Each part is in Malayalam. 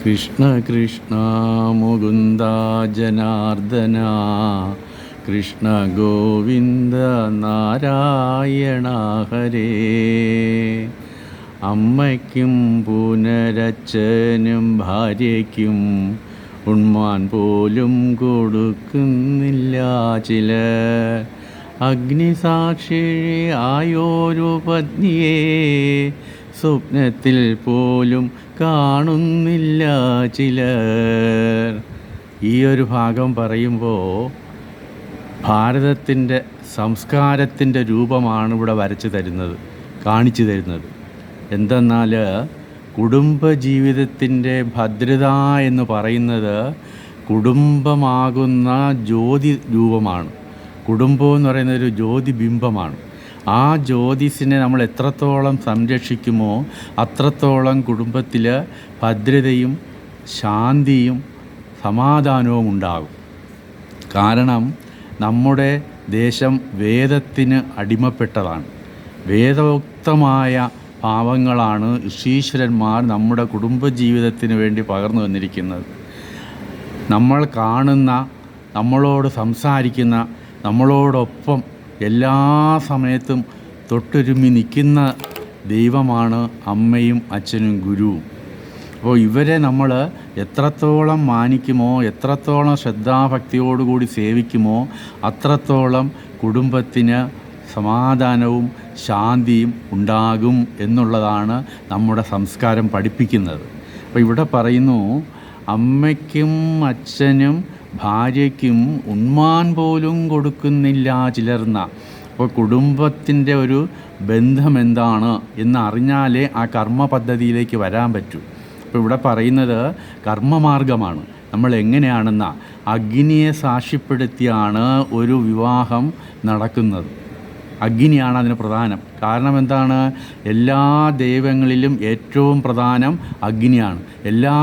കൃഷ്ണ കൃഷ്ണ മുകുന്ദ ജനാർദ്ദന കൃഷ്ണ ഗോവിന്ദ നാരായണ ഹരേ. അമ്മയ്ക്കും പുനരച്ഛനും ഭാര്യയ്ക്കും ഉണ്മാൻ പോലും കൊടുക്കുന്നില്ല ചിലർ. അഗ്നിസാക്ഷി ആയോരു പത്നിയെ സ്വപ്നത്തിൽ പോലും കാണുന്നില്ല ചിലർ. ഈ ഒരു ഭാഗം പറയുമ്പോൾ ഭാരതത്തിൻ്റെ സംസ്കാരത്തിൻ്റെ രൂപമാണ് ഇവിടെ വരച്ചു തരുന്നത്, കാണിച്ചു തരുന്നത്. എന്തെന്നാൽ കുടുംബജീവിതത്തിൻ്റെ ഭദ്രത എന്ന് പറയുന്നത് കുടുംബമാകുന്ന ജ്യോതി രൂപമാണ്. കുടുംബം എന്ന് പറയുന്നതൊരു ജ്യോതിബിംബമാണ്. ആ ജ്യോതിസിനെ നമ്മൾ എത്രത്തോളം സംരക്ഷിക്കുമോ അത്രത്തോളം കുടുംബത്തിൽ ഭദ്രതയും ശാന്തിയും സമാധാനവും ഉണ്ടാകും. കാരണം നമ്മുടെ ദേശം വേദത്തിന് അടിമപ്പെട്ടതാണ്. വേദോക്തമായ ഭാവങ്ങളാണ് ഋഷീശ്വരന്മാർ നമ്മുടെ കുടുംബജീവിതത്തിന് വേണ്ടി പകർന്നു വന്നിരിക്കുന്നത്. നമ്മൾ കാണുന്ന, നമ്മളോട് സംസാരിക്കുന്ന, നമ്മളോടൊപ്പം എല്ലാ സമയത്തും തൊട്ടുരുമ്മി നിൽക്കുന്ന ദൈവമാണ് അമ്മയും അച്ഛനും ഗുരുവും. അപ്പോൾ ഇവരെ നമ്മൾ എത്രത്തോളം മാനിക്കുമോ, എത്രത്തോളം ശ്രദ്ധാഭക്തിയോടുകൂടി സേവിക്കുമോ അത്രത്തോളം കുടുംബത്തിന് സമാധാനവും ശാന്തിയും ഉണ്ടാകും എന്നുള്ളതാണ് നമ്മുടെ സംസ്കാരം പഠിപ്പിക്കുന്നത്. അപ്പോൾ ഇവിടെ പറയുന്നു, അമ്മയ്ക്കും അച്ഛനും ഭാര്യയ്ക്കും ഉണ്മാൻ പോലും കൊടുക്കുന്നില്ല ചിലർന്ന. അപ്പോൾ കുടുംബത്തിൻ്റെ ഒരു ബന്ധം എന്താണ് എന്നറിഞ്ഞാലേ ആ കർമ്മ പദ്ധതിയിലേക്ക് വരാൻ പറ്റൂ. അപ്പോൾ ഇവിടെ പറയുന്നത് കർമ്മമാർഗമാണ്. നമ്മൾ എങ്ങനെയാണെന്ന അഗ്നിയെ സാക്ഷ്യപ്പെടുത്തിയാണ് ഒരു വിവാഹം നടക്കുന്നത്. അഗ്നിയാണ് അതിന് പ്രധാനം. കാരണം എന്താണ്? എല്ലാ ദൈവങ്ങളിലും ഏറ്റവും പ്രധാനം അഗ്നിയാണ്. എല്ലാ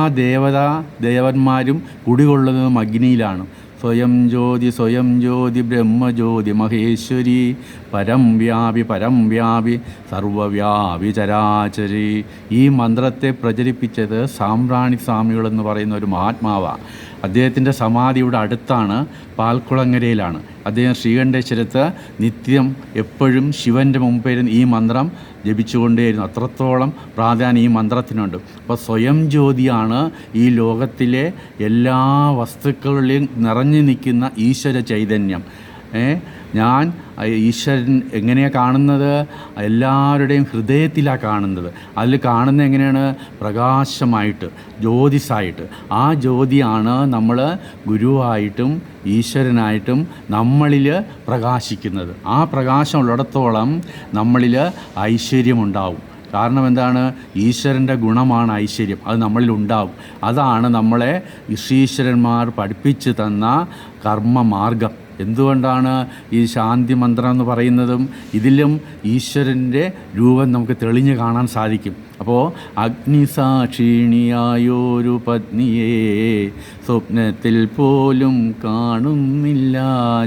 ദേവന്മാരും കുടികൊള്ളുന്നതും അഗ്നിയിലാണ്. സ്വയം ജ്യോതി ബ്രഹ്മജ്യോതി മഹേശ്വരി പരം വ്യാപി സർവവ്യാപി ചരാചരി. ഈ മന്ത്രത്തെ പ്രചരിപ്പിച്ചത് സാമ്പ്രാണി സ്വാമികളെന്ന് പറയുന്ന ഒരു മഹാത്മാവാണ്. അദ്ദേഹത്തിൻ്റെ സമാധി ഇവിടെ അടുത്താണ്, പാൽക്കുളങ്ങരയിലാണ്. അദ്ദേഹം ശ്രീകണ്ഠേശ്വരത്ത് നിത്യം എപ്പോഴും ശിവൻ്റെ മുമ്പിൽ ഈ മന്ത്രം ജപിച്ചുകൊണ്ടേയിരുന്നു. അത്രത്തോളം പ്രാധാന്യം ഈ മന്ത്രത്തിനുണ്ട്. അപ്പോൾ സ്വയം ജ്യോതിയാണ് ഈ ലോകത്തിലെ എല്ലാ വസ്തുക്കളിലും നിറഞ്ഞു നിൽക്കുന്ന ഈശ്വര ചൈതന്യം. ഞാൻ ഈശ്വരൻ എങ്ങനെയാണ് കാണുന്നത്? എല്ലാവരുടെയും ഹൃദയത്തിലാണ് കാണുന്നത്. അതിൽ കാണുന്നത് എങ്ങനെയാണ്? പ്രകാശമായിട്ട്, ജ്യോതിസായിട്ട്. ആ ജ്യോതിയാണ് നമ്മൾ ഗുരുവായിട്ടും ഈശ്വരനായിട്ടും നമ്മളിൽ പ്രകാശിക്കുന്നത്. ആ പ്രകാശം ഉള്ളിടത്തോളം നമ്മളിൽ ഐശ്വര്യമുണ്ടാവും. കാരണം എന്താണ്? ഈശ്വരൻ്റെ ഗുണമാണ് ഐശ്വര്യം, അത് നമ്മളിൽ ഉണ്ടാവും. അതാണ് നമ്മളെ ഋഷീശ്വരന്മാർ പഠിപ്പിച്ചു തന്ന കർമ്മമാർഗം. എന്തുകൊണ്ടാണ് ഈ ശാന്തി മന്ത്രം എന്ന് പറയുന്നതും ഇതിലും ഈശ്വരൻ്റെ രൂപം നമുക്ക് തെളിഞ്ഞു കാണാൻ സാധിക്കും. അപ്പോൾ അഗ്നിസാക്ഷിണിയായൊരു പത്നിയെ സ്വപ്നത്തിൽ പോലും കാണുന്നില്ല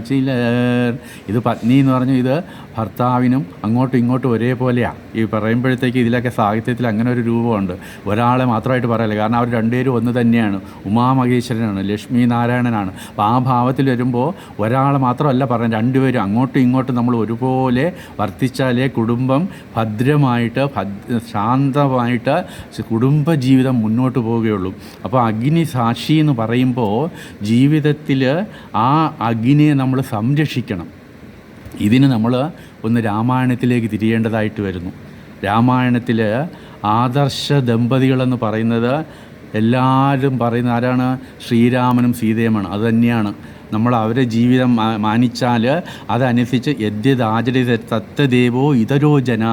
ചിലർ. ഇത് പത്നി എന്ന് പറഞ്ഞു, ഇത് ഭർത്താവിനും അങ്ങോട്ടും ഇങ്ങോട്ടും ഒരേപോലെയാണ്. ഈ പറയുമ്പോഴത്തേക്ക് ഇതിലൊക്കെ സാഹിത്യത്തിൽ അങ്ങനെ ഒരു രൂപമുണ്ട്. ഒരാളെ മാത്രമായിട്ട് പറയല്ല, കാരണം അവർ രണ്ടുപേരും ഒന്ന് തന്നെയാണ്. ഉമാമഹേശ്വരനാണ്, ലക്ഷ്മി നാരായണനാണ്. അപ്പോൾ ആ ഭാവത്തിൽ വരുമ്പോൾ ഒരാളെ മാത്രമല്ല പറയുന്നത്, രണ്ടുപേരും അങ്ങോട്ടും ഇങ്ങോട്ടും നമ്മൾ ഒരുപോലെ വർത്തിച്ചാലേ കുടുംബം ഭദ്രമായിട്ട് ശാന്തമായിട്ട് കുടുംബജീവിതം മുന്നോട്ട് പോവുകയുള്ളൂ. അപ്പോൾ അഗ്നി സാക്ഷി എന്ന് പറയുമ്പോൾ ജീവിതത്തിൽ ആ അഗ്നിയെ നമ്മൾ സംരക്ഷിക്കണം. ഇതിന് നമ്മൾ ഒന്ന് രാമായണത്തിലേക്ക് തിരിയേണ്ടതായിട്ട് വരുന്നു. രാമായണത്തിൽ ആദർശ ദമ്പതികളെന്ന് പറയുന്നത് എല്ലാവരും പറയുന്ന ആരാണ്? ശ്രീരാമനും സീതയുമാണ്. അതുതന്നെയാണ് നമ്മൾ അവരെ ജീവിതം മാനിച്ചാൽ അതനുസരിച്ച് യദ്യദാചരിത തത്തദേവോ ഇതരോ ജന.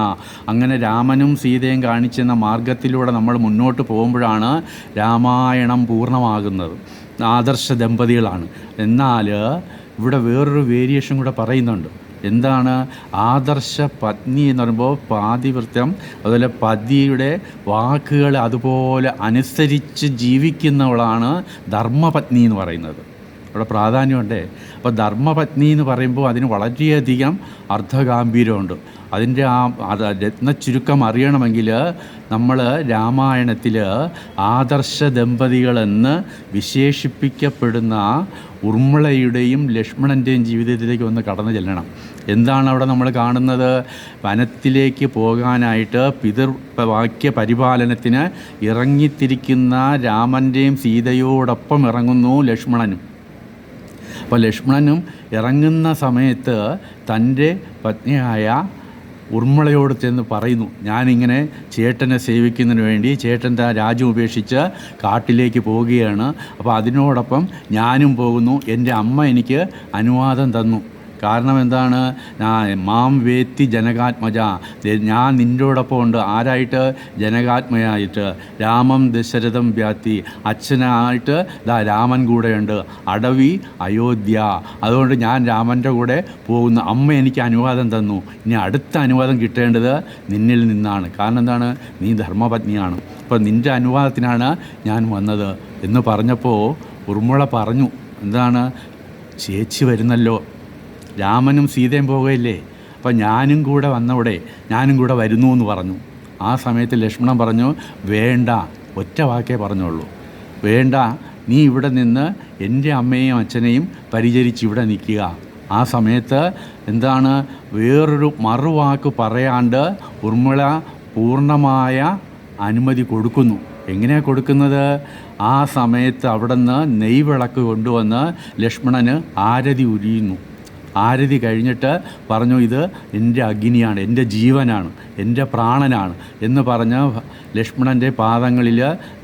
അങ്ങനെ രാമനും സീതയും കാണിച്ചെന്ന മാർഗത്തിലൂടെ നമ്മൾ മുന്നോട്ട് പോകുമ്പോഴാണ് രാമായണം പൂർണ്ണമാകുന്നത്. ആദർശ ദമ്പതികളാണ്. എന്നാൽ ഇവിടെ വേറൊരു വേരിയേഷൻ കൂടെ പറയുന്നുണ്ട്. എന്താണ്? ആദർശ പത്നി എന്ന് പറയുമ്പോൾ പാതിവൃത്യം, അതുപോലെ പതിയുടെ വാക്കുകൾ അതുപോലെ അനുസരിച്ച് ജീവിക്കുന്നവളാണ് ധർമ്മപത്നി എന്ന് പറയുന്നത്. അവിടെ പ്രാധാന്യമുണ്ട്. അപ്പോൾ ധർമ്മപത്നി എന്ന് പറയുമ്പോൾ അതിന് വളരെയധികം അർത്ഥഗാംഭീര്യമുണ്ട്. അതിൻ്റെ രത്നച്ചുരുക്കം അറിയണമെങ്കിൽ നമ്മൾ രാമായണത്തിൽ ആദർശ ദമ്പതികളെന്ന് വിശേഷിപ്പിക്കപ്പെടുന്ന ഉർമിളയുടെയും ലക്ഷ്മണൻ്റെയും ജീവിതത്തിലേക്ക് ഒന്ന് കടന്നു ചെല്ലണം. എന്താണ് അവിടെ നമ്മൾ കാണുന്നത്? വനത്തിലേക്ക് പോകാനായിട്ട് പിതൃവാക്യ പരിപാലനത്തിന് ഇറങ്ങിത്തിരിക്കുന്ന രാമൻ്റെയും സീതയോടൊപ്പം ഇറങ്ങുന്നു ലക്ഷ്മണനും. അപ്പോൾ ലക്ഷ്മണനും ഇറങ്ങുന്ന സമയത്ത് തൻ്റെ പത്നിയായ ഉർമിളയോട് ചെന്ന് പറയുന്നു, ഞാനിങ്ങനെ ചേട്ടനെ സേവിക്കുന്നതിന് വേണ്ടി ചേട്ടൻ്റെ രാജ്യം ഉപേക്ഷിച്ച് കാട്ടിലേക്ക് പോവുകയാണ്. അപ്പോൾ അതിനോടൊപ്പം ഞാനും പോകുന്നു. എൻ്റെ അമ്മ എനിക്ക് അനുവാദം തന്നു. കാരണം എന്താണ്? മാം വേത്തി ജനകാത്മജ, ഞാൻ നിൻ്റോടൊപ്പം ഉണ്ട്. ആരായിട്ട്? ജനകാത്മയായിട്ട്. രാമം ദശരഥം വ്യാത്തി, അച്ഛനായിട്ട് രാമൻ കൂടെയുണ്ട്. അടവി അയോധ്യ, അതുകൊണ്ട് ഞാൻ രാമൻ്റെ കൂടെ പോകുന്നു. അമ്മ എനിക്ക് അനുവാദം തന്നു. ഇനി അടുത്ത അനുവാദം കിട്ടേണ്ടത് നിന്നിൽ നിന്നാണ്. കാരണം എന്താണ്? നീ ധർമ്മപത്നിയാണ്. അപ്പോൾ നിൻ്റെ അനുവാദത്തിനാണ് ഞാൻ വന്നത് എന്ന് പറഞ്ഞപ്പോൾ ഉർമിള പറഞ്ഞു, എന്താണ്? ചേച്ചി വരുന്നല്ലോ, രാമനും സീതയും പോകുകയില്ലേ, അപ്പോൾ ഞാനും കൂടെ വന്നവിടെ ഞാനും കൂടെ വരുന്നു എന്ന് പറഞ്ഞു. ആ സമയത്ത് ലക്ഷ്മണൻ പറഞ്ഞു, വേണ്ട, ഒറ്റ വാക്കേ പറഞ്ഞുള്ളൂ, വേണ്ട, നീ ഇവിടെ നിന്ന് എൻ്റെ അമ്മയെയും അച്ഛനെയും പരിചരിച്ച് ഇവിടെ നിൽക്കുക. ആ സമയത്ത് എന്താണ്? വേറൊരു മറുവാക്ക് പറയാണ്ട് ഉർമിള പൂർണ്ണമായ അനുമതി കൊടുക്കുന്നു. എങ്ങനെയാണ് കൊടുക്കുന്നത്? ആ സമയത്ത് അവിടെ നിന്ന് നെയ്വിളക്ക് കൊണ്ടുവന്ന് ലക്ഷ്മണന് ആരതി ഉരിയുന്നു. ആരതി കഴിഞ്ഞിട്ട് പറഞ്ഞു, ഇത് എൻ്റെ അഗ്നിയാണ്, എൻ്റെ ജീവനാണ്, എൻ്റെ പ്രാണനാണ് എന്ന് പറഞ്ഞ് ലക്ഷ്മണൻ്റെ പാദങ്ങളിൽ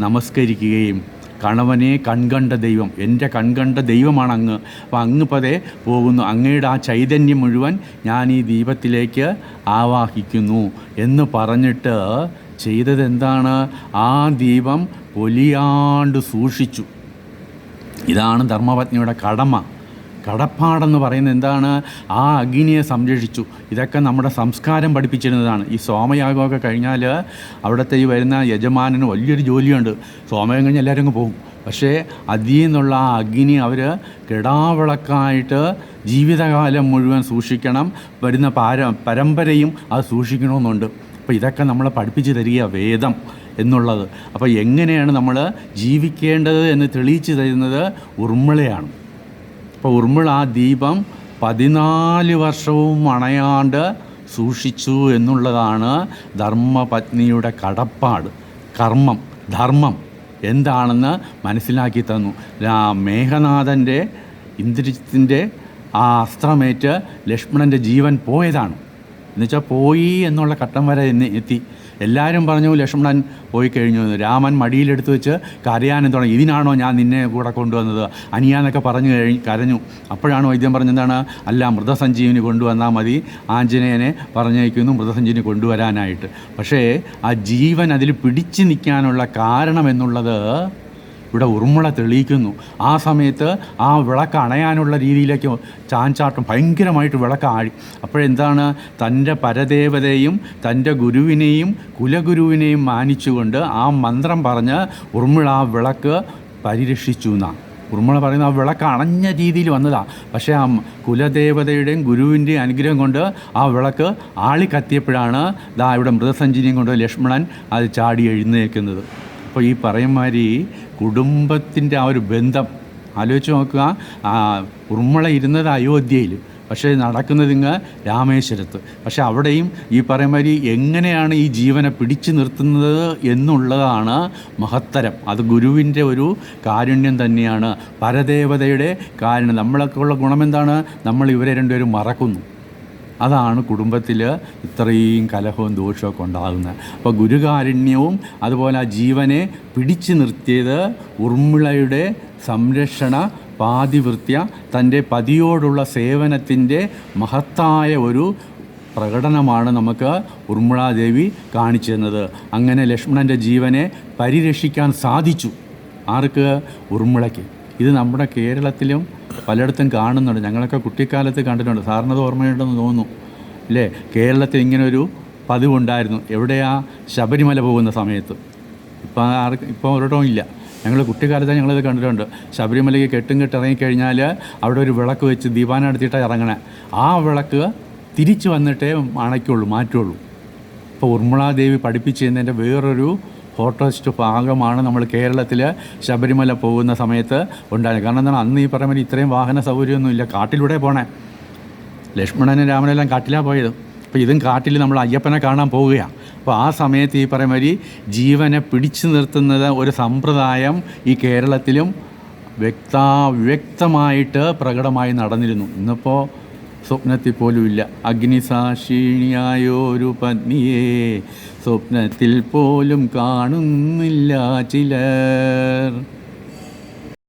നമസ്കരിക്കുകയും, കണവനെ കൺകണ്ട ദൈവം, എൻ്റെ കൺകണ്ട ദൈവമാണ് അങ്ങ്, അപ്പോൾ അങ്ങ് പതേ പോകുന്നു, അങ്ങയുടെ ആ ചൈതന്യം മുഴുവൻ ഞാൻ ഈ ദീപത്തിലേക്ക് ആവാഹിക്കുന്നു എന്ന് പറഞ്ഞിട്ട് ചെയ്തത് എന്താണ്? ആ ദീപം പൊലിയാണ്ട് സൂക്ഷിച്ചു. ഇതാണ് ധർമ്മപത്നിയുടെ കടപ്പാടെന്ന് പറയുന്നത്. എന്താണ്? ആ അഗ്നിയെ സംരക്ഷിച്ചു. ഇതൊക്കെ നമ്മുടെ സംസ്കാരം പഠിപ്പിച്ചിരുന്നതാണ്. ഈ സോമയാഗമൊക്കെ കഴിഞ്ഞാൽ അവിടുത്തെ ഈ വരുന്ന യജമാനന് വലിയൊരു ജോലിയുണ്ട്. സോമയം കഴിഞ്ഞ് എല്ലാവരും അങ്ങ് പോകും. പക്ഷേ അതിൽ നിന്നുള്ള ആ അഗ്നി അവർ കിടാവിളക്കായിട്ട് ജീവിതകാലം മുഴുവൻ സൂക്ഷിക്കണം. വരുന്ന പരമ്പരയും അത് സൂക്ഷിക്കണമെന്നുണ്ട്. അപ്പോൾ ഇതൊക്കെ നമ്മളെ പഠിപ്പിച്ച് തരിക വേദം എന്നുള്ളത്. അപ്പോൾ എങ്ങനെയാണ് നമ്മൾ ജീവിക്കേണ്ടത് എന്ന് തെളിയിച്ച് തരുന്നത് ഉർമിളയാണ്. അപ്പോൾ ഉർമിള ആ ദീപം 14 വർഷവും അണയാണ്ട് സൂക്ഷിച്ചു എന്നുള്ളതാണ് ധർമ്മപത്നിയുടെ കടപ്പാട്. ധർമ്മം എന്താണെന്ന് മനസ്സിലാക്കി തന്നു. മേഘനാഥൻ്റെ ഇന്ദ്രജിത്തിൻ്റെ ആ അസ്ത്രമേറ്റ് ലക്ഷ്മണൻ്റെ ജീവൻ പോയതാണ്. എന്നുവെച്ചാൽ പോയി എന്നുള്ള ഘട്ടം വരെ എത്തി. എല്ലാവരും പറഞ്ഞു ലക്ഷ്മണൻ പോയി കഴിഞ്ഞു. രാമൻ മടിയിലെടുത്ത് വെച്ച് കരയാനും തുടങ്ങി. ഇതിനാണോ ഞാൻ നിന്നെ കൂടെ കൊണ്ടുവന്നത്, അനിയാന്നൊക്കെ പറഞ്ഞു കരഞ്ഞു. അപ്പോഴാണ് വൈദ്യം പറഞ്ഞെന്താണ്, അല്ല, മൃതസഞ്ജീവിനി കൊണ്ടുവന്നാൽ മതി, ആഞ്ജനേയനെ പറഞ്ഞയക്കുന്നു മൃതസഞ്ജീവിനി കൊണ്ടുവരാനായിട്ട്. പക്ഷേ ആ ജീവൻ അതിൽ പിടിച്ചു നിൽക്കാനുള്ള കാരണം എന്നുള്ളത് ഇവിടെ ഉർമിള തെളിയിക്കുന്നു. ആ സമയത്ത് ആ വിളക്ക് അണയാനുള്ള രീതിയിലേക്ക് ചാഞ്ചാട്ടം ഭയങ്കരമായിട്ട് വിളക്ക് ആഴി. അപ്പോഴെന്താണ്? തൻ്റെ പരദേവതയും തൻ്റെ ഗുരുവിനെയും കുലഗുരുവിനെയും മാനിച്ചുകൊണ്ട് ആ മന്ത്രം പറഞ്ഞ് ഉർമിള ആ വിളക്ക് പരിരക്ഷിച്ചു എന്നാണ് ഉർമിള പറയുന്നത്. ആ വിളക്ക് അണഞ്ഞ രീതിയിൽ വന്നതാണ്. പക്ഷേ ആ കുലദേവതയുടെയും ഗുരുവിൻ്റെയും അനുഗ്രഹം കൊണ്ട് ആ വിളക്ക് ആളിക്കത്തിയപ്പോഴാണ് ഇവിടെ മൃതസഞ്ജീവിനിയും കൊണ്ട് ലക്ഷ്മണൻ അത് ചാടി എഴുന്നേൽക്കുന്നത്. അപ്പോൾ ഈ പറയുമാതിരി കുടുംബത്തിൻ്റെ ആ ഒരു ബന്ധം ആലോചിച്ച് നോക്കുക. ഉർമിള ഇരുന്നത് അയോധ്യയിൽ, പക്ഷേ നടക്കുന്നത് ഇങ്ങ് രാമേശ്വരത്ത്. പക്ഷേ അവിടെയും ഈ പറയുമാതിരി എങ്ങനെയാണ് ഈ ജീവനെ പിടിച്ചു നിർത്തുന്നത് എന്നുള്ളതാണ് മഹത്തരം. അത് ഗുരുവിൻ്റെ ഒരു കാരുണ്യം തന്നെയാണ്, പരദേവതയുടെ കാരുണ്യം. നമ്മളൊക്കെ ഉള്ള ഗുണമെന്താണ്? നമ്മൾ ഇവരെ രണ്ടുപേരും മറക്കുന്നു. അതാണ് കുടുംബത്തിൽ ഇത്രയും കലഹവും ദോഷമൊക്കെ ഉണ്ടാകുന്നത്. അപ്പോൾ ഗുരുകാരുണ്യവും അതുപോലെ ആ ജീവനെ പിടിച്ചു നിർത്തിയത് ഉർമിളയുടെ സംരക്ഷണ പാതിവൃത്യ, തൻ്റെ പതിയോടുള്ള സേവനത്തിൻ്റെ മഹത്തായ ഒരു പ്രകടനമാണ് നമുക്ക് ഉർമിളാദേവി കാണിച്ചു തന്നത്. അങ്ങനെ ലക്ഷ്മണൻ്റെ ജീവനെ പരിരക്ഷിക്കാൻ സാധിച്ചു. ആർക്ക്? ഉർമിളയ്ക്ക്. ഇത് നമ്മുടെ കേരളത്തിലും പലയിടത്തും കാണുന്നുണ്ട്. ഞങ്ങളൊക്കെ കുട്ടിക്കാലത്ത് കണ്ടിട്ടുണ്ട്. സാറിനത് ഓർമ്മയുണ്ടെന്ന് തോന്നുന്നു അല്ലേ? കേരളത്തിൽ ഇങ്ങനൊരു പതിവുണ്ടായിരുന്നു. എവിടെയാ? ശബരിമല പോകുന്ന സമയത്ത്. ഇപ്പോൾ ഒരിടവും ഇല്ല. ഞങ്ങൾ കുട്ടിക്കാലത്ത് ഞങ്ങളിത് കണ്ടിട്ടുണ്ട്. ശബരിമലയ്ക്ക് കെട്ടും കെട്ട് ഇറങ്ങിക്കഴിഞ്ഞാൽ അവിടെ ഒരു വിളക്ക് വെച്ച് ദീപാനം നടത്തിയിട്ടാണ് ഇറങ്ങണേ. ആ വിളക്ക് തിരിച്ചു വന്നിട്ടേ അണയ്ക്കുള്ളൂ, മാറ്റുള്ളൂ. ഇപ്പോൾ ഉർമിളാദേവി പഠിപ്പിച്ചിരുന്നതിൻ്റെ വേറൊരു ഫോട്ടോസ്റ്റ് ഭാഗമാണ് നമ്മൾ കേരളത്തിൽ ശബരിമല പോകുന്ന സമയത്ത് ഉണ്ടായത്. കാരണം എന്താണ്, അന്ന് ഈ പറയുമ്പോൾ ഇത്രയും വാഹന സൗകര്യമൊന്നുമില്ല, കാട്ടിലൂടെ പോണേ. ലക്ഷ്മണനും രാമനെല്ലാം കാട്ടിലാണ് പോയത്. അപ്പോൾ ഇതും കാട്ടിൽ നമ്മൾ അയ്യപ്പനെ കാണാൻ പോവുകയാണ്. അപ്പോൾ ആ സമയത്ത് ഈ പറയുന്ന മാതിരി ജീവനെ പിടിച്ചു നിർത്തുന്നത് ഒരു സമ്പ്രദായം ഈ കേരളത്തിലും വ്യക്തമായിട്ട് പ്രകടമായി നടന്നിരുന്നു. ഇന്നിപ്പോൾ സ്വപ്നത്തിൽ പോലും ഇല്ല. അഗ്നിസാക്ഷിണിയായൊരു പത്നിയെ സ്വപ്നത്തിൽ പോലും കാണുന്നില്ല ചിലർ.